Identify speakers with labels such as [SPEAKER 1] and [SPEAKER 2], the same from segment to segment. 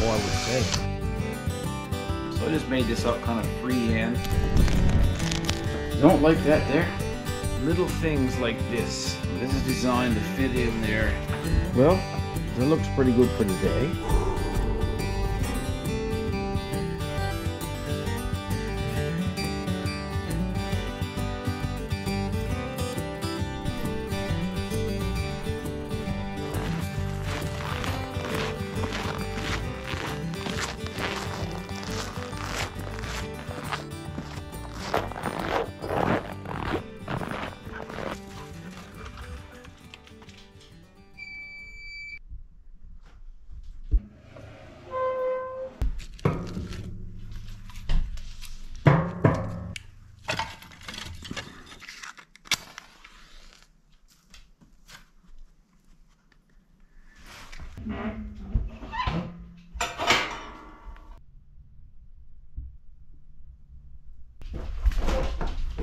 [SPEAKER 1] I would say. So I just made this up kind of freehand. Don't like that there. Little things like this. This is designed to fit in there. Well, it looks pretty good for today.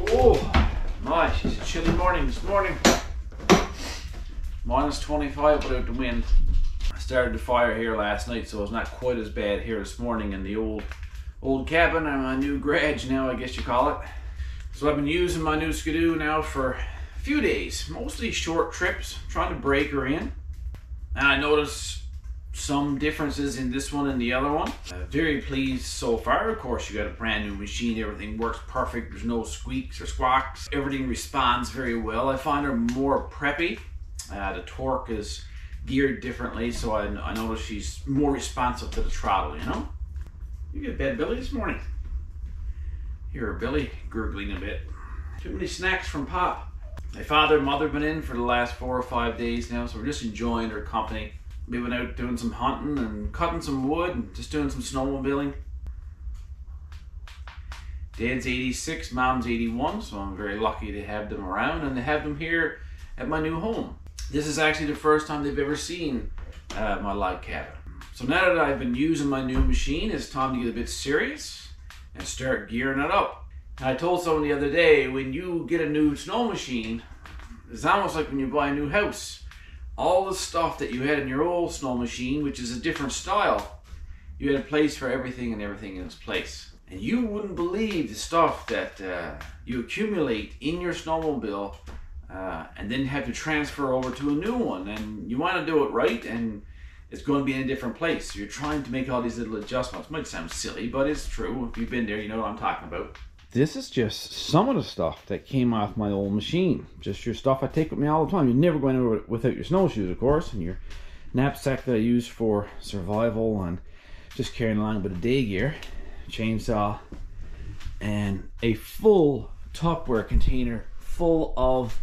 [SPEAKER 1] Oh my, it's a chilly morning this morning. Minus 25 without the wind. I started the fire here last night, so it's not quite as bad here this morning in the old cabin and my new garage now, I guess you call it. So I've been using my new Skidoo now for a few days, mostly short trips, trying to break her in. And I noticed some differences in this one and the other one. Very pleased so far. Of course, you got a brand new machine, everything works perfect, there's no squeaks or squawks, everything responds very well. I find her more preppy. The torque is geared differently, so I notice she's more responsive to the throttle, you know? You get bad Billy this morning. Hear Billy gurgling a bit. Too many snacks from Pop. My father and mother have been in for the last 4 or 5 days now, so we're just enjoying their company. We've been out doing some hunting and cutting some wood and just doing some snowmobiling. Dad's 86, Mom's 81, so I'm very lucky to have them around and to have them here at my new home. This is actually the first time they've ever seen my log cabin. So now that I've been using my new machine, it's time to get a bit serious and start gearing it up. And I told someone the other day, when you get a new snow machine, it's almost like when you buy a new house. All the stuff that you had in your old snow machine, which is a different style, you had a place for everything and everything in its place. And you wouldn't believe the stuff that you accumulate in your snowmobile and then have to transfer over to a new one. And you want to do it right, and it's going to be in a different place. So you're trying to make all these little adjustments. Might sound silly, but it's true. If you've been there, you know what I'm talking about. This is just some of the stuff that came off my old machine. Just your stuff I take with me all the time. You're never going over without your snowshoes, of course, and your knapsack that I use for survival and just carrying along a bit of day gear, chainsaw, and a full Tupperware container full of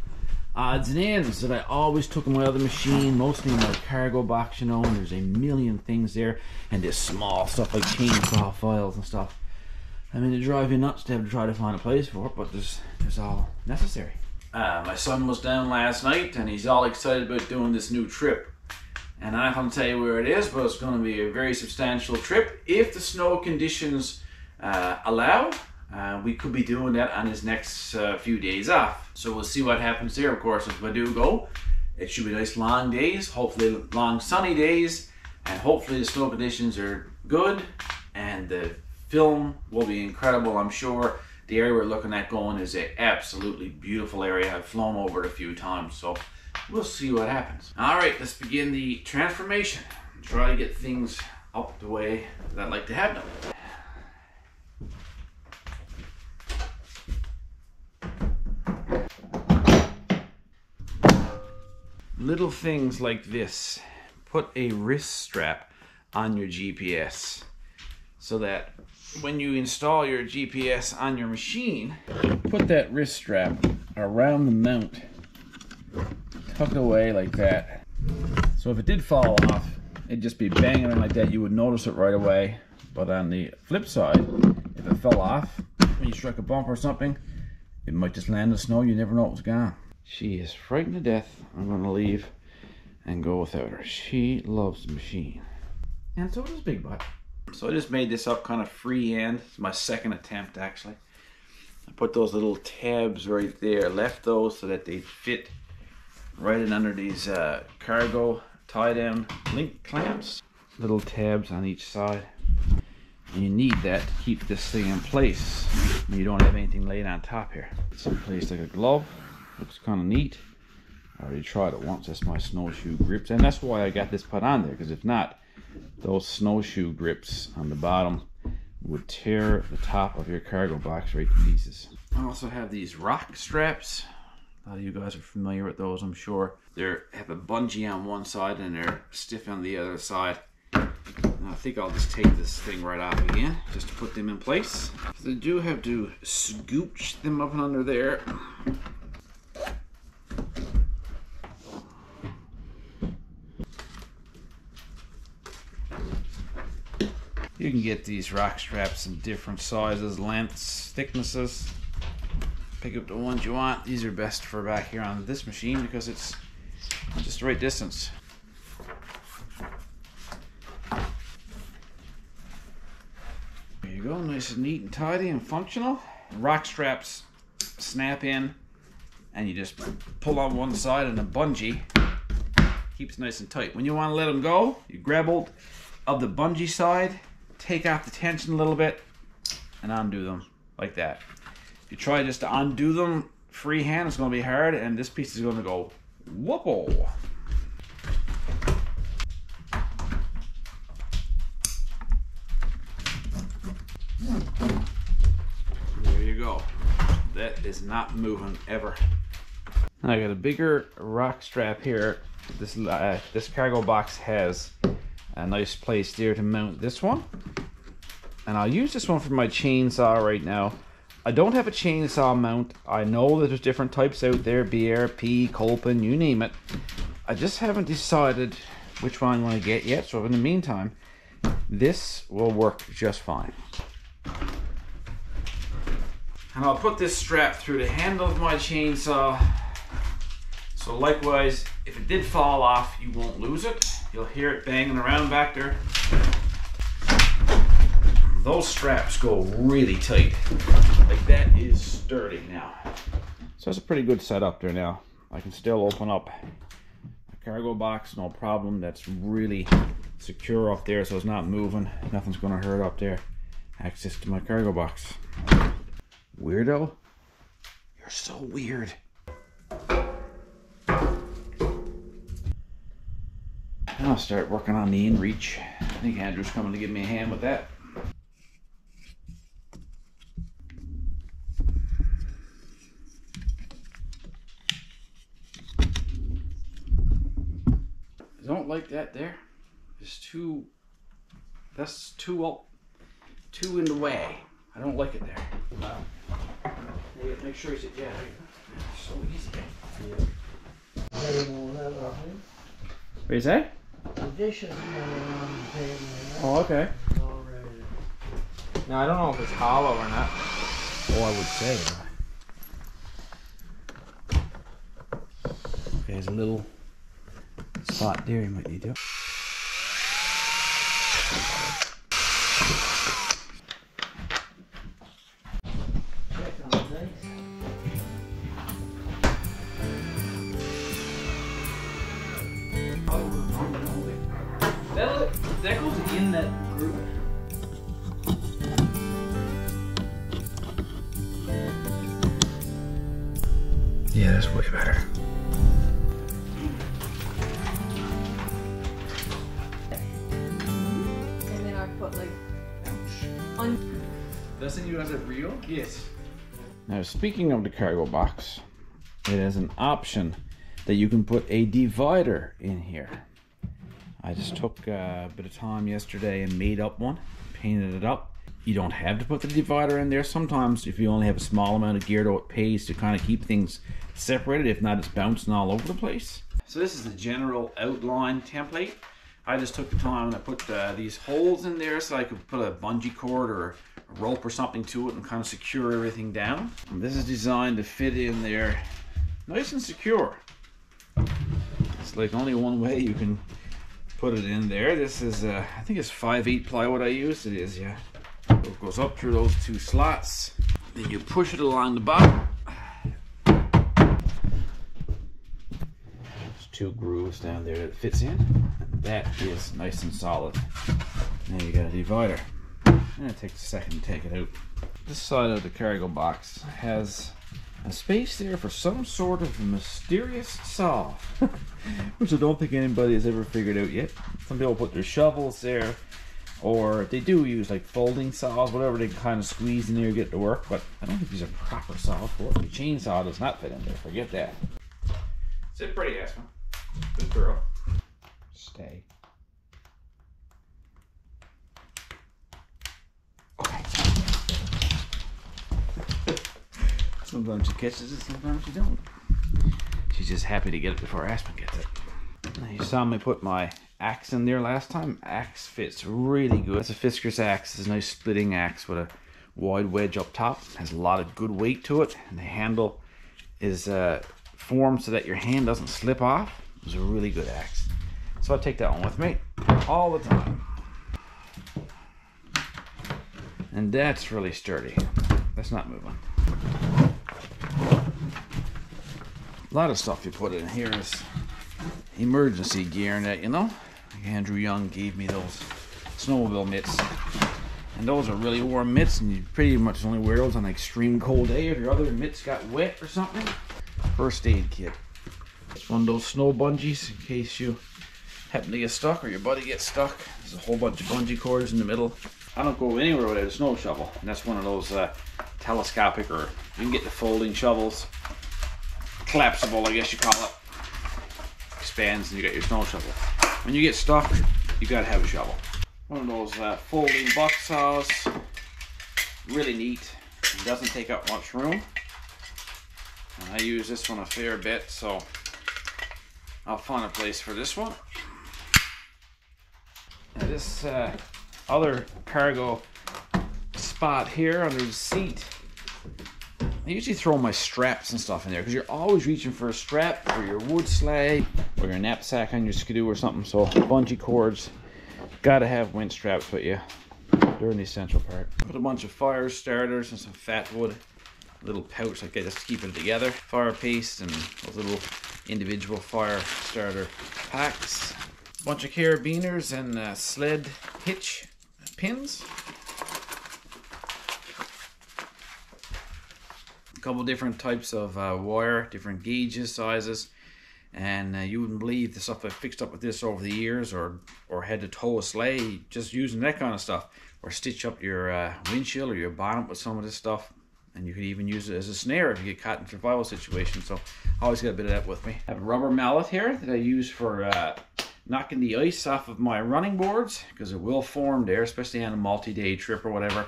[SPEAKER 1] odds and ends that I always took in my other machine, mostly in my cargo box, you know, and there's a million things there, and this small stuff like chainsaw files and stuff. I mean, it drives you nuts to have to try to find a place for it, but there's all necessary. My son was down last night, and he's all excited about doing this new trip. And I'm not going to tell you where it is, but it's going to be a very substantial trip. If the snow conditions allow, we could be doing that on his next few days off. So we'll see what happens there, of course, if I do go. It should be nice long days, hopefully long sunny days, and hopefully the snow conditions are good, and the film will be incredible, I'm sure. The area we're looking at going is an absolutely beautiful area. I've flown over it a few times, so we'll see what happens. All right, let's begin the transformation. Try to get things up the way that I'd like to have them. Little things like this. Put a wrist strap on your GPS so that when you install your GPS on your machine, put that wrist strap around the mount, tuck it away like that. So if it did fall off, it'd just be banging on like that. You would notice it right away. But on the flip side, if it fell off, when you struck a bump or something, it might just land in the snow. You never know it was gone. She is frightened to death. I'm going to leave and go without her. She loves the machine. And so does Big Butt. So I just made this up kind of freehand. It's my second attempt, actually. I put those little tabs right there, left those so that they fit right in under these cargo tie-down link clamps. little tabs on each side. And you need that to keep this thing in place when you don't have anything laid on top here. It's in place like a glove. Looks kind of neat. I already tried it once. That's my snowshoe grips, and that's why I got this put on there, because if not, those snowshoe grips on the bottom would tear the top of your cargo box right to pieces. I also have these rock straps. A lot of you guys are familiar with those, I'm sure. They have a bungee on one side and they're stiff on the other side. And I think I'll just take this thing right off again, just to put them in place. So I do have to scooch them up and under there. You can get these rock straps in different sizes, lengths, thicknesses. Pick up the ones you want. These are best for back here on this machine because it's just the right distance. There you go, nice and neat and tidy and functional. Rock straps snap in and you just pull on one side and the bungee keeps nice and tight. When you want to let them go, you grab hold of the bungee side, take off the tension a little bit, and undo them like that. If you try just to undo them freehand, it's going to be hard, and this piece is going to go whoop-oh. There you go. That is not moving ever. I got a bigger rock strap here. This cargo box has a nice place there to mount this one, and I'll use this one for my chainsaw right now. I don't have a chainsaw mount. I know that there's different types out there, BRP, Colpin, you name it. I just haven't decided which one I'm going to get yet, so in the meantime this will work just fine. And I'll put this strap through the handle of my chainsaw, so likewise if it did fall off you won't lose it. You'll hear it banging around back there. Those straps go really tight. Like, that is sturdy now. So that's a pretty good setup there now. I can still open up a cargo box, no problem. That's really secure up there, so it's not moving. Nothing's gonna hurt up there. Access to my cargo box. Weirdo. You're so weird. I'll start working on the in-reach. I think Andrew's coming to give me a hand with that. I don't like that there. It's too, that's too in the way. I don't like it there. Wow. Make sure you sit, yeah, it's so easy. What do you say?
[SPEAKER 2] The dishes on the table.
[SPEAKER 1] Oh, okay.
[SPEAKER 3] Now I don't know if it's hollow or not.
[SPEAKER 1] Oh, I would say. Okay, there's a little spot there you might need to. That goes in that group. Yeah, that's way better.
[SPEAKER 4] And then I put like on.
[SPEAKER 1] Doesn't you have it real? Yes. Now, speaking of the cargo box, it has an option that you can put a divider in here. I just took a bit of time yesterday and made up one, painted it up. You don't have to put the divider in there. Sometimes if you only have a small amount of gear, though, it pays to kind of keep things separated. If not, it's bouncing all over the place. So this is the general outline template. I just took the time and I put these holes in there so I could put a bungee cord or a rope or something to it and kind of secure everything down. And this is designed to fit in there nice and secure. It's like only one way you can put it in there. This is I think it's 5/8 plywood I use. It is, yeah. So it goes up through those two slots. Then you push it along the bottom. Just 2 grooves down there that it fits in, and that is nice and solid. Now you got a divider, and it takes a second to take it out. This side of the cargo box has a space there for some sort of mysterious saw, which I don't think anybody has ever figured out yet. Some people put their shovels there, or they do use like folding saws, whatever they can kind of squeeze in there to get it to work, but I don't think these are proper saws for it. The chainsaw does not fit in there, forget that. Sit pretty, Aspen. Good girl. Stay. Okay. Sometimes she catches it, sometimes she don't. She's just happy to get it before Aspen gets it. Now, you saw me put my axe in there last time. Axe fits really good. It's a Fisker's axe. It's a nice splitting axe with a wide wedge up top. Has a lot of good weight to it, and the handle is formed so that your hand doesn't slip off. It's a really good axe. So I take that one with me all the time. And that's really sturdy. That's not moving. A lot of stuff you put in here is emergency gear and that, you know. Like Andrew Young gave me those snowmobile mitts, and those are really warm mitts, and you pretty much only wear those on an extreme cold day if your other mitts got wet or something. First aid kit. It's one of those snow bungees in case you happen to get stuck or your buddy gets stuck. There's a whole bunch of bungee cords in the middle. I don't go anywhere without a snow shovel, and that's one of those telescopic, or you can get the folding shovels. Collapsible, I guess you call it. Expands and you got your snow shovel. When you get stuck, you gotta have a shovel. One of those folding box saws. Really neat. It doesn't take up much room. And I use this one a fair bit, so I'll find a place for this one. Now this other cargo spot here under the seat, I usually throw my straps and stuff in there because you're always reaching for a strap for your wood sleigh or your knapsack on your Skidoo or something. So bungee cords, gotta have wind straps with you. They're an essential part. Put a bunch of fire starters and some fat wood, a little pouch like that just to keep it together. Fire paste and those little individual fire starter packs. A bunch of carabiners and sled hitch pins. Couple different types of wire, different gauges, sizes, and you wouldn't believe the stuff I fixed up with this over the years, or had to tow a sleigh just using that kind of stuff, or stitch up your windshield or your bonnet with some of this stuff, and you could even use it as a snare if you get caught in a survival situation. So I always got a bit of that with me. I have a rubber mallet here that I use for knocking the ice off of my running boards, because it will form there, especially on a multi-day trip or whatever.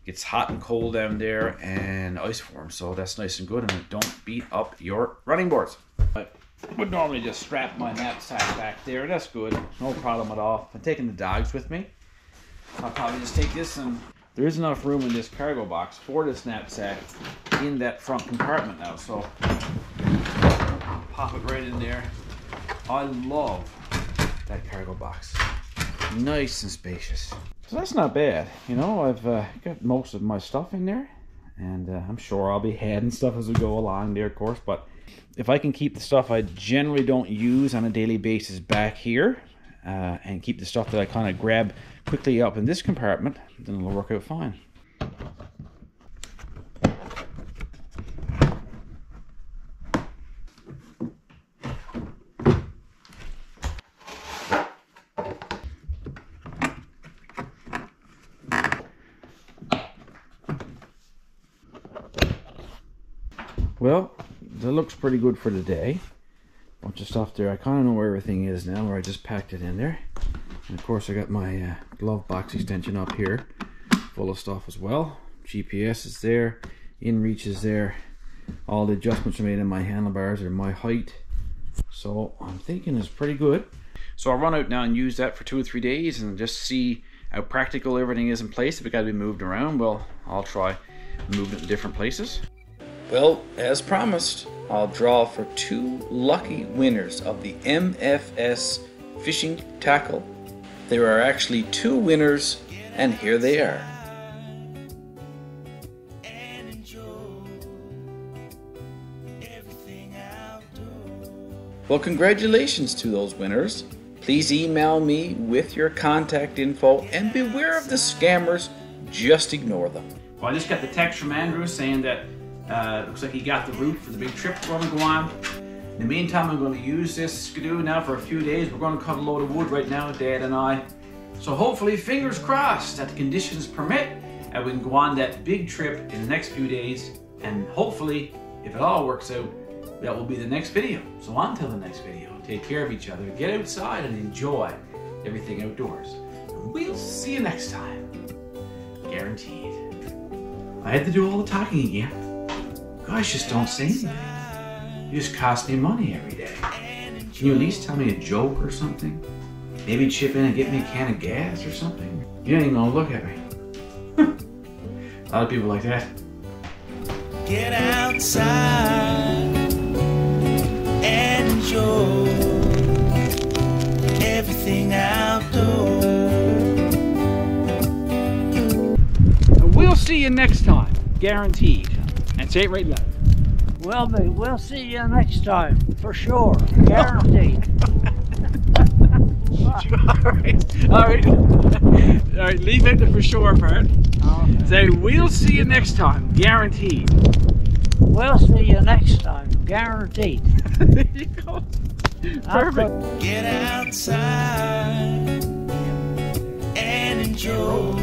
[SPEAKER 1] It's hot and cold down there and ice forms, so that's nice and good, and it don't beat up your running boards. I would normally just strap my knapsack back there. That's good, no problem at all. I'm taking the dogs with me. I'll probably just take this, and there is enough room in this cargo box for this knapsack in that front compartment now, so I'll pop it right in there. I love that cargo box. Nice and spacious. So that's not bad, you know. I've got most of my stuff in there, and I'm sure I'll be adding stuff as we go along there, of course, but if I can keep the stuff I generally don't use on a daily basis back here, and keep the stuff that I kind of grab quickly up in this compartment, then it'll work out fine. Well, that looks pretty good for today. Bunch of stuff there. I kind of know where everything is now, where I just packed it in there. And of course I got my glove box extension up here, full of stuff as well. GPS is there, inReach is there. All the adjustments are made in my handlebars or my height. So I'm thinking it's pretty good. So I'll run out now and use that for 2 or 3 days and just see how practical everything is in place. If it got to be moved around, well, I'll try moving it in different places. Well, as promised, I'll draw for 2 lucky winners of the MFS fishing tackle. There are actually 2 winners, and here they are.
[SPEAKER 5] Well, congratulations to those winners. Please email me with your contact info and beware of the scammers. Just ignore them.
[SPEAKER 1] Well, I just got the text from Andrew saying that looks like he got the route for the big trip we're going to go on. In the meantime, I'm going to use this Skidoo now for a few days. We're going to cut a load of wood right now, Dad and I. So hopefully, fingers crossed, that the conditions permit and we can go on that big trip in the next few days. And hopefully, if it all works out, that will be the next video. So until the next video, take care of each other, get outside and enjoy everything outdoors. And we'll see you next time. Guaranteed. I had to do all the talking again. Guys just don't say anything. You just cost me money every day. Can you at least tell me a joke or something? Maybe chip in and get me a can of gas or something? You ain't even gonna look at me. A lot of people like that.
[SPEAKER 6] Get outside and enjoy everything outdoors.
[SPEAKER 1] We'll see you next time, guaranteed. And say it right loud.
[SPEAKER 2] We'll see you next time, for sure, guaranteed.
[SPEAKER 1] All right, leave it for sure part.
[SPEAKER 2] Okay.
[SPEAKER 1] Say, we'll see you next time, guaranteed.
[SPEAKER 2] We'll see you next time, guaranteed.
[SPEAKER 1] There you go. Perfect.
[SPEAKER 6] Get outside and enjoy